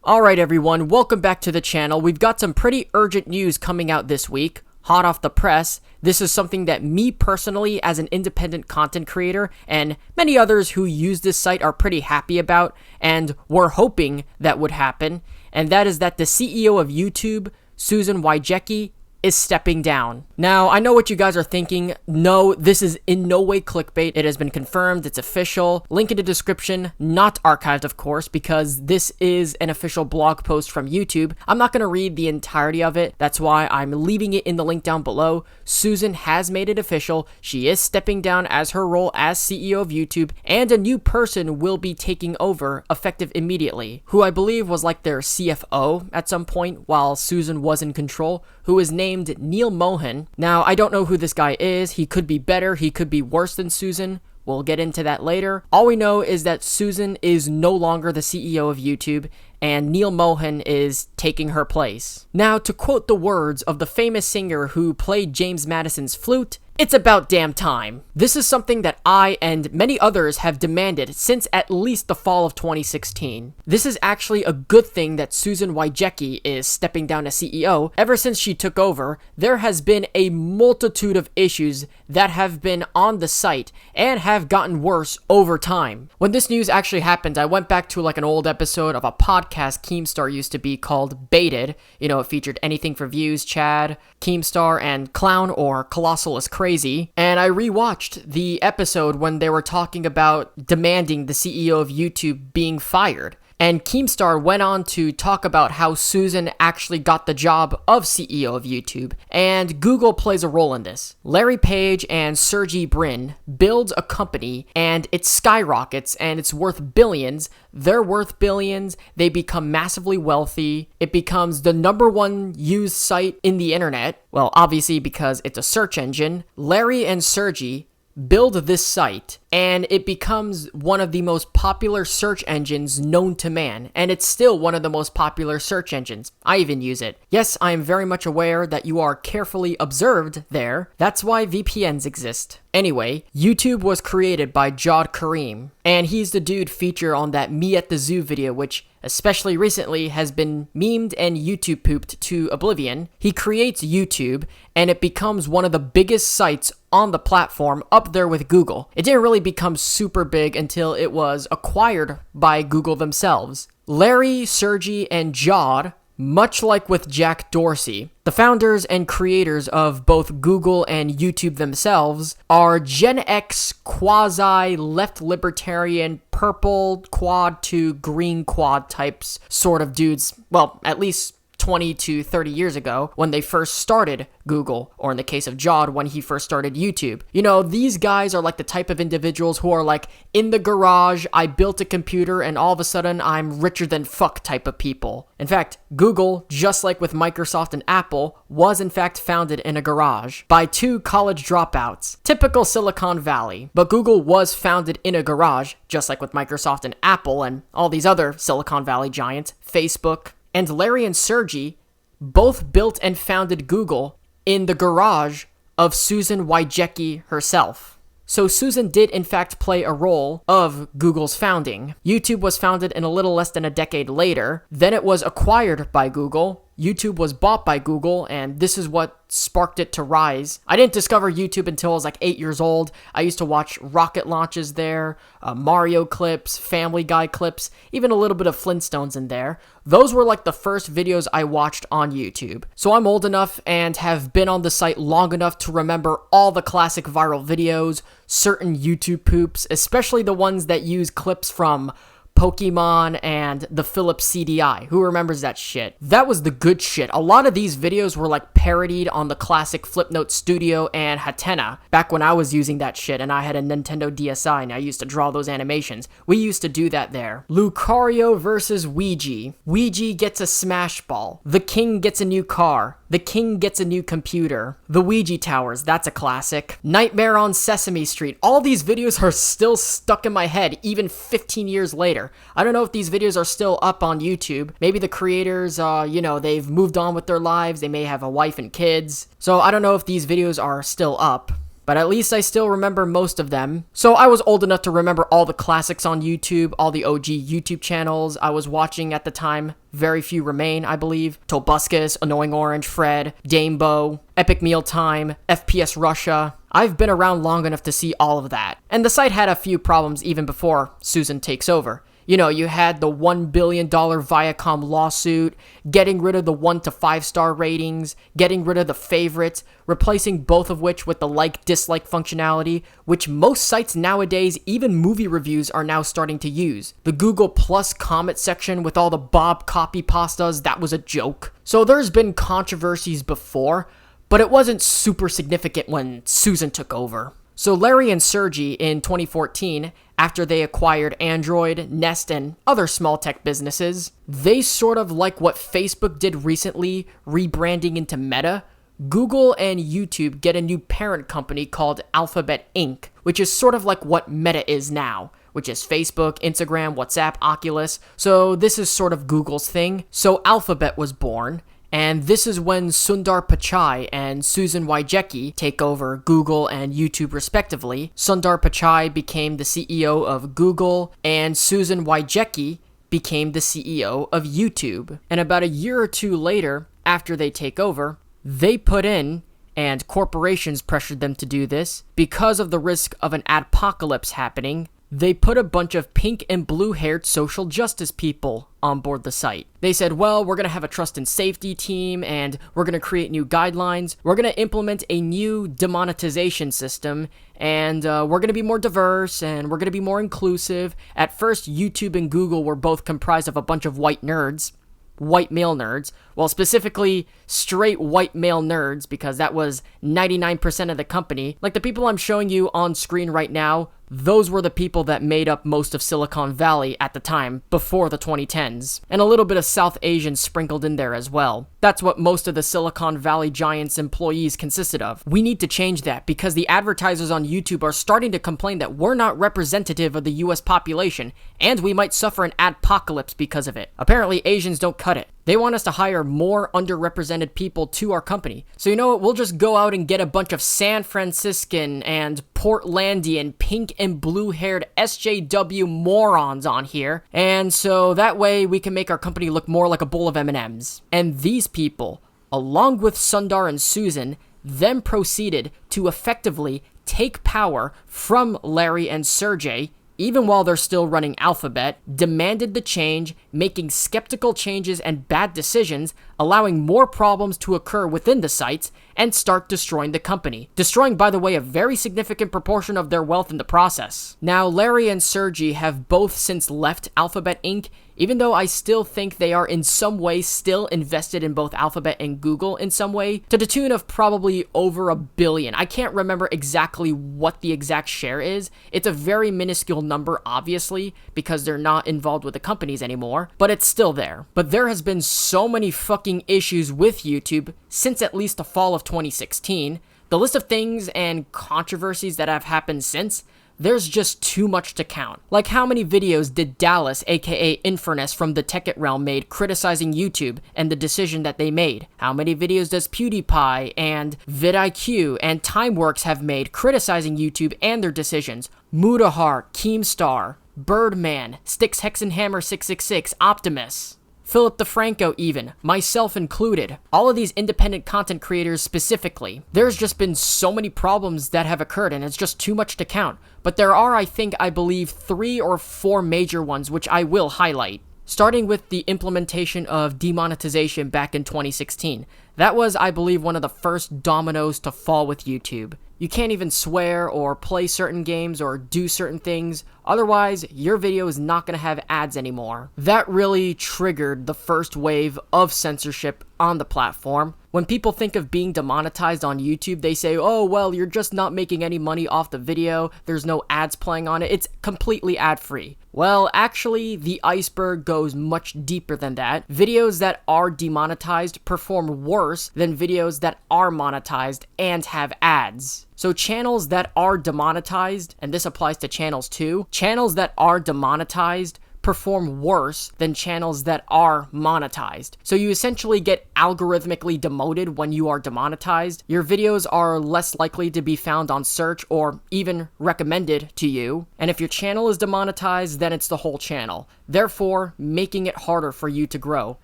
Alright everyone, welcome back to the channel. We've got some pretty urgent news coming out this week, hot off the press. This is something that me personally, as an independent content creator, and many others who use this site are pretty happy about, and were hoping that would happen, and that is that the CEO of YouTube, Susan Wojcicki, is stepping down. Now, I know what you guys are thinking. No, this is in no way clickbait. It has been confirmed. It's official. Link in the description. Not archived, of course, because this is an official blog post from YouTube. I'm not going to read the entirety of it. That's why I'm leaving it in the link down below. Susan has made it official. She is stepping down as her role as CEO of YouTube, and a new person will be taking over effective immediately, who I believe was like their CFO at some point while Susan was in control, who is named Neil Mohan. Now, I don't know who this guy is. He could be better, he could be worse than Susan. We'll get into that later. All we know is that Susan is no longer the CEO of YouTube, and Neil Mohan is taking her place. Now, to quote the words of the famous singer who played James Madison's flute, "It's about damn time." This is something that I and many others have demanded since at least the fall of 2016. This is actually a good thing that Susan Wojcicki is stepping down as CEO. Ever since she took over, there has been a multitude of issues that have been on the site and have gotten worse over time. When this news actually happened, I went back to like an old episode of a podcast Keemstar used to be called Baited. You know, it featured Anything for Views, Chad, Keemstar, and Clown or Colossal is Crazy. And I rewatched the episode when they were talking about demanding the CEO of YouTube being fired. And Keemstar went on to talk about how Susan actually got the job of CEO of YouTube, and Google plays a role in this. Larry Page and Sergey Brin build a company, and it skyrockets, and it's worth billions. They're worth billions. They become massively wealthy. It becomes the #1 used site in the internet. Well, obviously because it's a search engine. Larry and Sergey build this site, and it becomes one of the most popular search engines known to man, and it's still one of the most popular search engines. I even use it. Yes, I am very much aware that you are carefully observed there. That's why VPNs exist. Anyway, YouTube was created by Jawed Karim, and he's the dude featured on that Me at the Zoo video, which especially recently has been memed and YouTube pooped to oblivion. He creates YouTube, and it becomes one of the biggest sites on the platform, up there with Google. It didn't really become super big until it was acquired by Google themselves. Larry, Sergey, and Jawed, much like with Jack Dorsey, the founders and creators of both Google and YouTube themselves, are Gen X quasi-left libertarian purple quad to green quad types sort of dudes, well, at least 20 to 30 years ago when they first started Google, or in the case of Jawed, when he first started YouTube. You know, these guys are like the type of individuals who are like, in the garage, I built a computer and all of a sudden I'm richer than fuck type of people. In fact, Google, just like with Microsoft and Apple, was in fact founded in a garage by two college dropouts. Typical Silicon Valley. But Google was founded in a garage, just like with Microsoft and Apple and all these other Silicon Valley giants, Facebook. And Larry and Sergey both built and founded Google in the garage of Susan Wojcicki herself. So Susan did in fact play a role of Google's founding. YouTube was founded in a little less than a decade later. Then it was acquired by Google. YouTube was bought by Google, and this is what sparked it to rise. I didn't discover YouTube until I was like 8 years old. I used to watch rocket launches there, Mario clips, Family Guy clips, even a little bit of Flintstones in there. Those were like the first videos I watched on YouTube. So I'm old enough and have been on the site long enough to remember all the classic viral videos, certain YouTube poops, especially the ones that use clips from Pokemon and the Philips CDI. Who remembers that shit? That was the good shit. A lot of these videos were like parodied on the classic Flipnote Studio and Hatena back when I was using that shit and I had a Nintendo DSi and I used to draw those animations. We used to do that there. Lucario versus Ouija. Ouija gets a smash ball. The king gets a new car. The king gets a new computer. The Ouija towers, that's a classic. Nightmare on Sesame Street. All these videos are still stuck in my head even 15 years later. I don't know if these videos are still up on YouTube. Maybe the creators, they've moved on with their lives. They may have a wife and kids. So I don't know if these videos are still up. but at least I still remember most of them. So I was old enough to remember all the classics on YouTube, all the OG YouTube channels I was watching at the time. Very few remain, I believe. Tobuscus, Annoying Orange, Fred, Damebo, Epic Mealtime, FPS Russia. I've been around long enough to see all of that. And the site had a few problems even before Susan takes over. You know, you had the $1 billion Viacom lawsuit, getting rid of the 1 to 5 star ratings, getting rid of the favorites, replacing both of which with the like-dislike functionality, which most sites nowadays, even movie reviews, are now starting to use. The Google Plus comment section with all the Bob copy pastas, that was a joke. So there's been controversies before, but it wasn't super significant when Susan took over. So Larry and Sergey in 2014, after they acquired Android, Nest, and other small tech businesses, they sort of like what Facebook did recently, rebranding into Meta. Google and YouTube get a new parent company called Alphabet Inc., which is sort of like what Meta is now, which is Facebook, Instagram, WhatsApp, Oculus. So this is sort of Google's thing. So Alphabet was born. And this is when Sundar Pichai and Susan Wojcicki take over Google and YouTube respectively. Sundar Pichai became the CEO of Google, and Susan Wojcicki became the CEO of YouTube. And about a year or two later, after they take over, they put in, and corporations pressured them to do this, because of the risk of an adpocalypse happening, they put a bunch of pink and blue-haired social justice people on board the site. They said, well, we're going to have a trust and safety team, and we're going to create new guidelines. We're going to implement a new demonetization system, and we're going to be more diverse, and we're going to be more inclusive. At first, YouTube and Google were both comprised of a bunch of white nerds. White male nerds, well, specifically straight white male nerds, because that was 99% of the company. Like the people I'm showing you on screen right now, those were the people that made up most of Silicon Valley at the time, before the 2010s. And a little bit of South Asians sprinkled in there as well. That's what most of the Silicon Valley giants' employees consisted of. We need to change that, because the advertisers on YouTube are starting to complain that we're not representative of the US population, and we might suffer an adpocalypse because of it. Apparently, Asians don't cut it. They want us to hire more underrepresented people to our company. So you know what, we'll just go out and get a bunch of San Franciscan and Portlandian pink and blue-haired SJW morons on here. And so that way we can make our company look more like a bowl of M&Ms. And these people, along with Sundar and Susan, then proceeded to effectively take power from Larry and Sergey, even while they're still running Alphabet, demanded the change, making skeptical changes and bad decisions, allowing more problems to occur within the sites, and start destroying the company. Destroying, by the way, a very significant proportion of their wealth in the process. Now, Larry and Sergey have both since left Alphabet Inc., even though I still think they are in some way still invested in both Alphabet and Google in some way, to the tune of probably over $1 billion. I can't remember exactly what the exact share is. It's a very minuscule number, obviously, because they're not involved with the companies anymore, but it's still there. But there has been so many fucking issues with YouTube since at least the fall of 2016. The list of things and controversies that have happened since, there's just too much to count. Like, how many videos did Dallas, aka Infernus from the Tekkit realm, made criticizing YouTube and the decision that they made? How many videos does PewDiePie and vidIQ and Timeworks have made criticizing YouTube and their decisions? Mudahar, Keemstar, Birdman, Styx Hexenhammer 666, Optimus, Philip DeFranco even, myself included, all of these independent content creators specifically. There's just been so many problems that have occurred, and it's just too much to count. But there are, I believe, 3 or 4 major ones which I will highlight. Starting with the implementation of demonetization back in 2016. That was, I believe, one of the first dominoes to fall with YouTube. You can't even swear or play certain games or do certain things, otherwise your video is not going to have ads anymore. That really triggered the first wave of censorship on the platform. When people think of being demonetized on YouTube, they say, oh, well, you're just not making any money off the video, there's no ads playing on it, it's completely ad-free. Well, actually, the iceberg goes much deeper than that. Videos that are demonetized perform worse than videos that are monetized and have ads. So channels that are demonetized, and this applies to channels too, channels that are demonetized perform worse than channels that are monetized. So you essentially get algorithmically demoted when you are demonetized. Your videos are less likely to be found on search or even recommended to you. And if your channel is demonetized, then it's the whole channel, therefore making it harder for you to grow,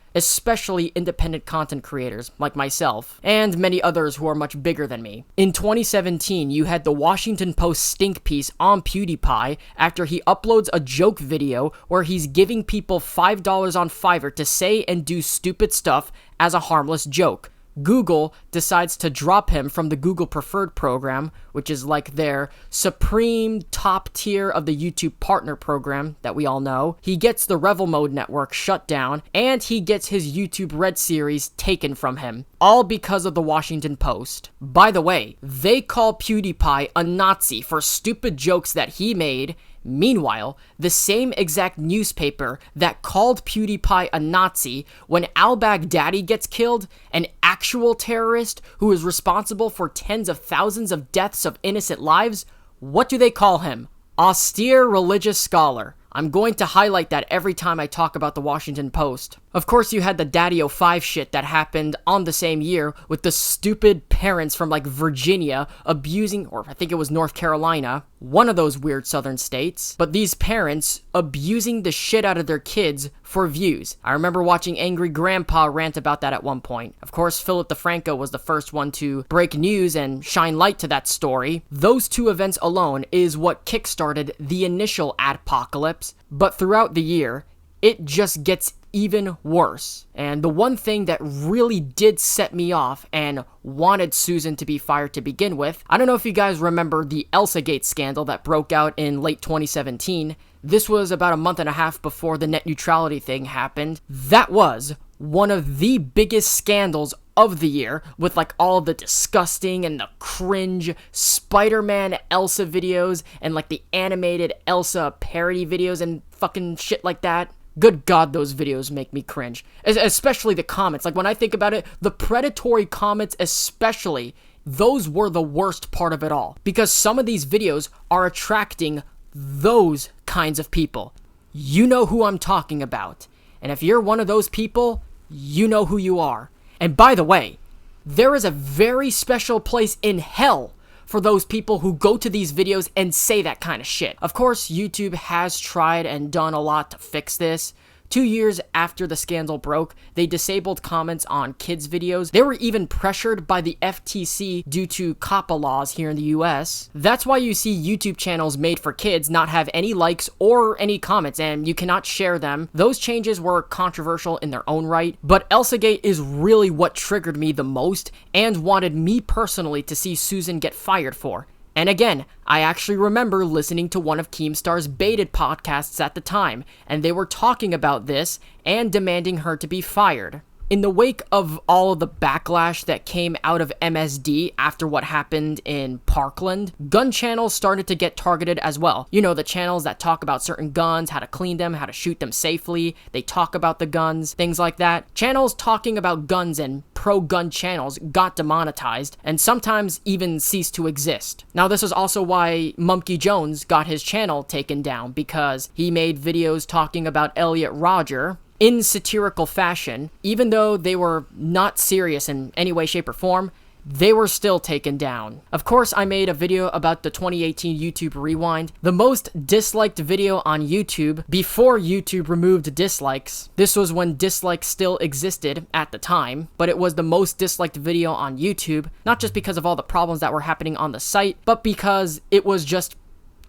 especially independent content creators like myself and many others who are much bigger than me. In 2017, you had the Washington Post stink piece on PewDiePie after he uploads a joke video where he's giving people $5 on Fiverr to say and do stupid stuff as a harmless joke. Google decides to drop him from the Google Preferred program, which is like their supreme top tier of the YouTube Partner program that we all know. He gets the Revel Mode network shut down, and he gets his YouTube Red series taken from him, all because of the Washington Post. By the way, they call PewDiePie a Nazi for stupid jokes that he made. Meanwhile, the same exact newspaper that called PewDiePie a Nazi when al-Baghdadi gets killed, an actual terrorist who is responsible for tens of thousands of deaths of innocent lives, what do they call him? Austere religious scholar. I'm going to highlight that every time I talk about the Washington Post. Of course, you had the Daddy-O-5 shit that happened on the same year with the stupid parents from like Virginia abusing, or I think it was North Carolina, one of those weird southern states, but these parents abusing the shit out of their kids for views. I remember watching Angry Grandpa rant about that at one point. Of course, Philip DeFranco was the first one to break news and shine light to that story. Those two events alone is what kickstarted the initial adpocalypse, but throughout the year, it just gets even worse. And the one thing that really did set me off and wanted Susan to be fired to begin with, I don't know if you guys remember the ElsaGate scandal that broke out in late 2017. This was about a month and a half before the net neutrality thing happened. That was one of the biggest scandals of the year, with like all of the disgusting and the cringe Spider-Man Elsa videos and like the animated Elsa parody videos and fucking shit like that. Good God, those videos make me cringe. Especially the comments. Like, when I think about it, the predatory comments especially, those were the worst part of it all. Because some of these videos are attracting those kinds of people. You know who I'm talking about. And if you're one of those people, you know who you are. And by the way, there is a very special place in hell for those people who go to these videos and say that kind of shit. Of course, YouTube has tried and done a lot to fix this. 2 years after the scandal broke, they disabled comments on kids' videos. They were even pressured by the FTC due to COPPA laws here in the US. That's why you see YouTube channels made for kids not have any likes or any comments, and you cannot share them. Those changes were controversial in their own right, but ElsaGate is really what triggered me the most and wanted me personally to see Susan get fired for. And again, I actually remember listening to one of Keemstar's baited podcasts at the time, and they were talking about this and demanding her to be fired. In the wake of all of the backlash that came out of MSD after what happened in Parkland, gun channels started to get targeted as well. You know, the channels that talk about certain guns, how to clean them, how to shoot them safely, they talk about the guns, things like that. Channels talking about guns and pro-gun channels got demonetized and sometimes even ceased to exist. Now, this is also why Mumkey Jones got his channel taken down, because he made videos talking about Elliot Rodger in satirical fashion. Even though they were not serious in any way, shape, or form, they were still taken down. Of course, I made a video about the 2018 YouTube Rewind, the most disliked video on YouTube before YouTube removed dislikes. This was when dislikes still existed at the time, but it was the most disliked video on YouTube, not just because of all the problems that were happening on the site, but because it was just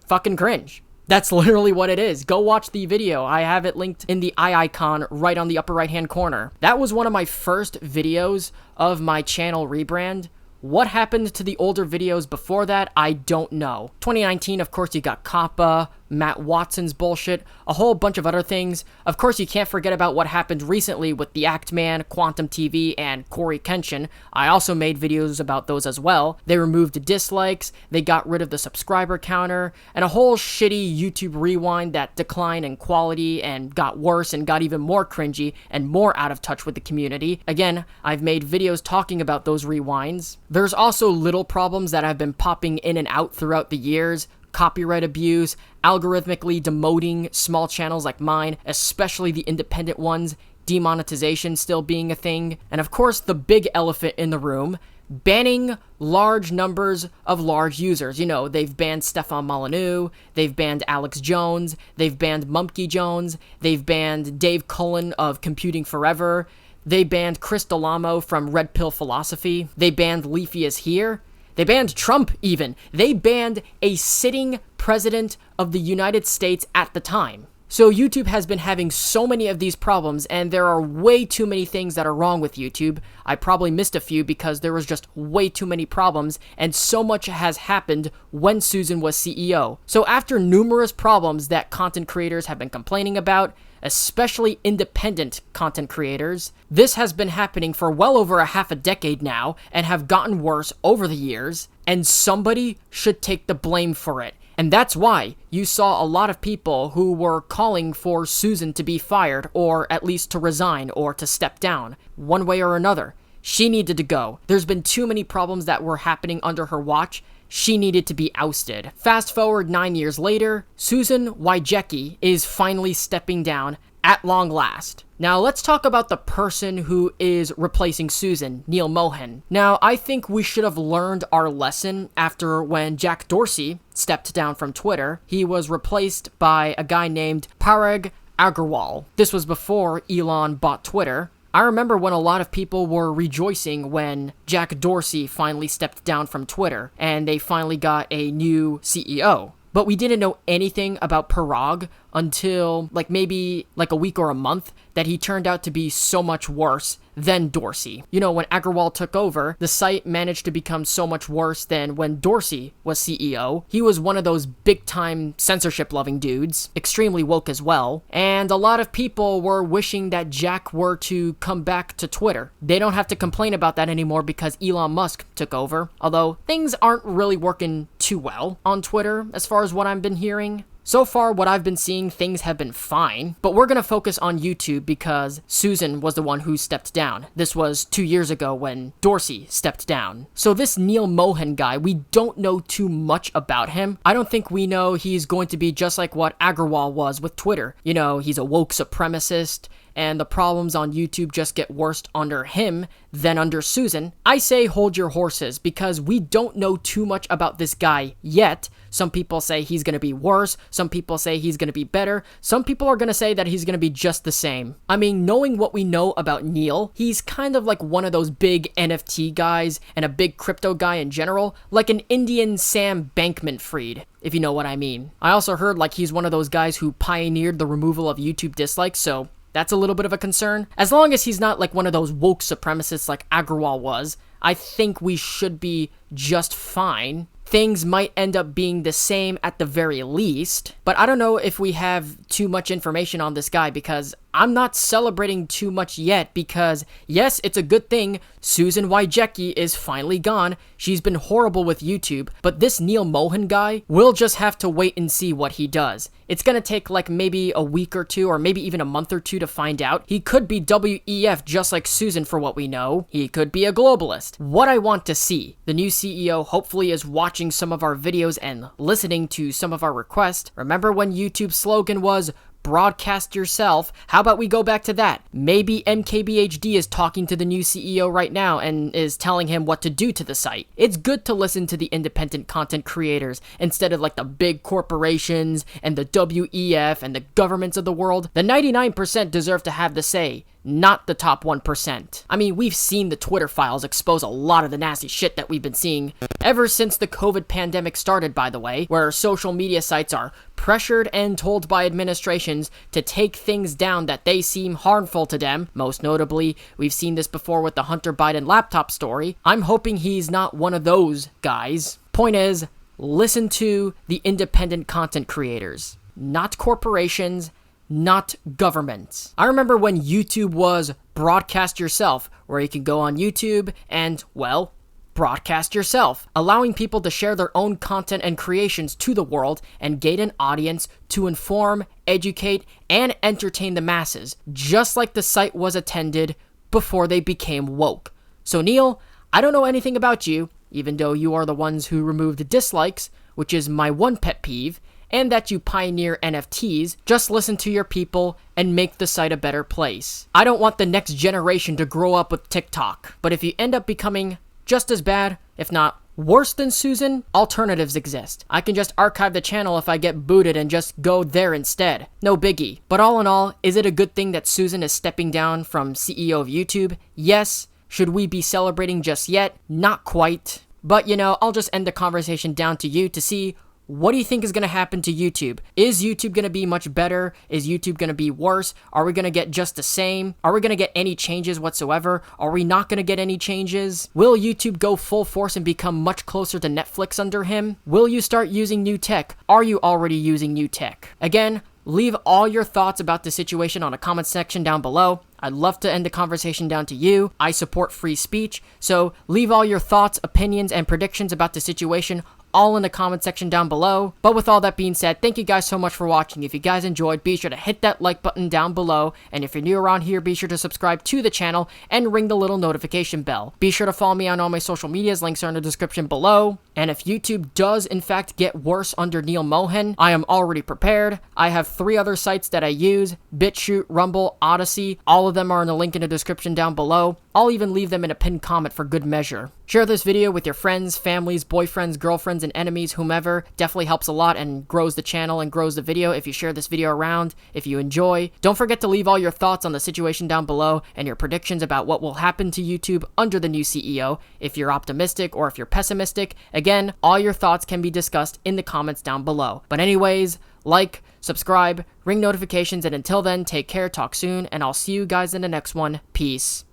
fucking cringe. That's literally what it is. Go watch the video. I have it linked in the eye icon right on the upper right hand corner. That was one of my first videos of my channel rebrand. What happened to the older videos before that, I don't know. 2019, of course, you got COPPA, Matt Watson's bullshit, a whole bunch of other things. Of course, you can't forget about what happened recently with the Act Man, Quantum TV, and Corey Kenshin. I also made videos about those as well. They removed dislikes, they got rid of the subscriber counter, and a whole shitty YouTube Rewind that declined in quality and got worse and got even more cringy and more out of touch with the community. Again, I've made videos talking about those rewinds. There's also little problems that have been popping in and out throughout the years. copyright abuse, algorithmically demoting small channels like mine, especially the independent ones, demonetization still being a thing, and of course the big elephant in the room, banning large numbers of large users. You know, they've banned Stefan Molyneux, they've banned Alex Jones, they've banned Mumpke Jones, they've banned Dave Cullen of Computing Forever, they banned Chris Delamo from Red Pill Philosophy, they banned Leafy is Here, they banned Trump even, they banned a sitting president of the United States at the time. So YouTube has been having so many of these problems, and there are way too many things that are wrong with YouTube. I probably missed a few because there was just way too many problems, and so much has happened when Susan was CEO. So after numerous problems that content creators have been complaining about, especially independent content creators, this has been happening for well over a half a decade now, and have gotten worse over the years, and somebody should take the blame for it. And that's why you saw a lot of people who were calling for Susan to be fired, or at least to resign, or to step down, one way or another. She needed to go. There's been too many problems that were happening under her watch. She needed to be ousted. Fast forward 9 years later, Susan Wojcicki is finally stepping down at long last. Now let's talk about the person who is replacing Susan, Neil Mohan. Now I think we should have learned our lesson after when Jack Dorsey stepped down from Twitter. He was replaced by a guy named Parag Agrawal. This was before Elon bought Twitter. I remember when a lot of people were rejoicing when Jack Dorsey finally stepped down from Twitter and they finally got a new CEO. But we didn't know anything about Parag until maybe a week or a month that he turned out to be so much worse than Dorsey. You know, when Agrawal took over, the site managed to become so much worse than when Dorsey was CEO. He was one of those big-time censorship-loving dudes, extremely woke as well, and a lot of people were wishing that Jack were to come back to Twitter. They don't have to complain about that anymore because Elon Musk took over, although things aren't really working too well on Twitter as far as what I've been hearing. So far, what I've been seeing, things have been fine, but we're gonna focus on YouTube because Susan was the one who stepped down. This was 2 years ago when Dorsey stepped down. So this Neil Mohan guy, we don't know too much about him. I don't think we know he's going to be just like what Agrawal was with Twitter. You know, he's a woke supremacist, and the problems on YouTube just get worse under him than under Susan. I say hold your horses because we don't know too much about this guy yet. Some people say he's going to be worse. Some people say he's going to be better. Some people are going to say that he's going to be just the same. I mean, knowing what we know about Neil, he's kind of like one of those big NFT guys and a big crypto guy in general, like an Indian Sam Bankman-Fried, if you know what I mean. I also heard he's one of those guys who pioneered the removal of YouTube dislikes, so that's a little bit of a concern. As long as he's not one of those woke supremacists like Agrawal was, I think we should be just fine. Things might end up being the same at the very least, but I don't know if we have too much information on this guy because I'm not celebrating too much yet because, yes, it's a good thing Susan Wojcicki is finally gone. She's been horrible with YouTube, but this Neil Mohan guy, we'll just have to wait and see what he does. It's gonna take maybe a week or two or maybe even a month or two to find out. He could be WEF just like Susan for what we know. He could be a globalist. What I want to see, the new CEO hopefully is watching some of our videos and listening to some of our requests. Remember when YouTube's slogan was broadcast yourself? How about we go back to that? Maybe MKBHD is talking to the new CEO right now and is telling him what to do to the site. It's good to listen to the independent content creators instead of the big corporations and the WEF and the governments of the world. The 99% deserve to have the say, not the top 1%. I mean, we've seen the Twitter files expose a lot of the nasty shit that we've been seeing ever since the COVID pandemic started, by the way, where social media sites are pressured and told by administrations to take things down that they seem harmful to them. Most notably, we've seen this before with the Hunter Biden laptop story. I'm hoping he's not one of those guys. Point is, listen to the independent content creators, not corporations, not governments. I remember when YouTube was broadcast yourself, where you can go on YouTube and, well, broadcast yourself, allowing people to share their own content and creations to the world and gain an audience to inform, educate, and entertain the masses, just like the site was attended before they became woke. So Neil, I don't know anything about you, even though you are the ones who removed the dislikes. which is my one pet peeve, and that you pioneer NFTs. Just listen to your people and make the site a better place. I don't want the next generation to grow up with TikTok, but if you end up becoming just as bad, if not worse than Susan, alternatives exist. I can just archive the channel if I get booted and just go there instead. No biggie. But all in all, is it a good thing that Susan is stepping down from CEO of YouTube? Yes. Should we be celebrating just yet? Not quite. But I'll just end the conversation down to you to see, what do you think is going to happen to YouTube? Is YouTube going to be much better? Is YouTube going to be worse? Are we going to get just the same? Are we going to get any changes whatsoever? Are we not going to get any changes? Will YouTube go full force and become much closer to Netflix under him? Will you start using new tech? Are you already using new tech? Again, leave all your thoughts about the situation on a comment section down below. I'd love to end the conversation down to you. I support free speech, so leave all your thoughts, opinions, and predictions about the situation all in the comment section down below. But with all that being said, thank you guys so much for watching. If you guys enjoyed, be sure to hit that like button down below. And if you're new around here, be sure to subscribe to the channel and ring the little notification bell. Be sure to follow me on all my social medias. Links are in the description below. And if YouTube does in fact get worse under Neil Mohan, I am already prepared. I have 3 other sites that I use: BitChute, Rumble, Odyssey. All of them are in the link in the description down below. I'll even leave them in a pinned comment for good measure. Share this video with your friends, families, boyfriends, girlfriends, and enemies, whomever. Definitely helps a lot and grows the channel and grows the video if you share this video around. If you enjoy, don't forget to leave all your thoughts on the situation down below and your predictions about what will happen to YouTube under the new CEO, if you're optimistic or if you're pessimistic. Again, all your thoughts can be discussed in the comments down below. But anyways, like, subscribe, ring notifications, and until then, take care, talk soon, and I'll see you guys in the next one. Peace.